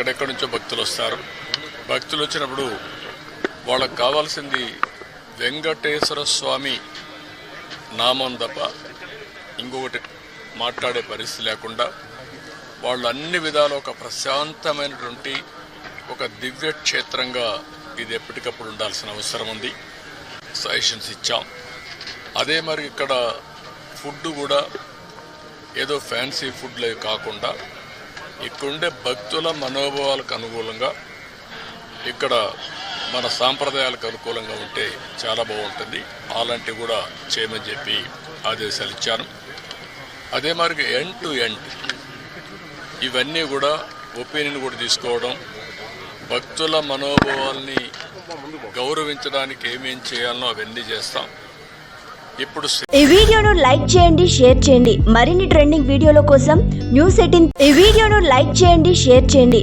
ఎక్కడెక్కడి నుంచో భక్తులు వస్తారు. భక్తులు వచ్చినప్పుడు వాళ్ళకు కావాల్సింది వెంకటేశ్వర స్వామి నామం తప్ప ఇంకొకటి మాట్లాడే పరిస్థితి లేకుండా వాళ్ళు అన్ని విధాలు ఒక ప్రశాంతమైనటువంటి ఒక దివ్య క్షేత్రంగా ఇది ఎప్పటికప్పుడు ఉండాల్సిన అవసరం ఉంది. సజెషన్స్ ఇచ్చాం. అదే మరి ఇక్కడ ఫుడ్ కూడా ఏదో ఫ్యాన్సీ ఫుడ్లే కాకుండా ఇక్కడుండే భక్తుల మనోభావాలకు అనుకూలంగా ఇక్కడ మన సాంప్రదాయాలకు అనుకూలంగా ఉంటే చాలా బాగుంటుంది. అలాంటివి కూడా చేయమని చెప్పి ఆదేశాలు ఇచ్చాను. అదే మరి ఎండ్ టు ఎండ్ ఇవన్నీ కూడా ఒపీనియన్ కూడా తీసుకోవడం, భక్తుల మనోభావాల్ని గౌరవించడానికి ఏమేం చేయాలనో అవన్నీ చేస్తాం. ఇప్పుడు ఈ వీడియోను లైక్ చేయండి, షేర్ చేయండి. మరిన్ని ట్రెండింగ్ వీడియోల కోసం న్యూస్ 18 ఈ వీడియోను లైక్ చేయండి, షేర్ చేయండి.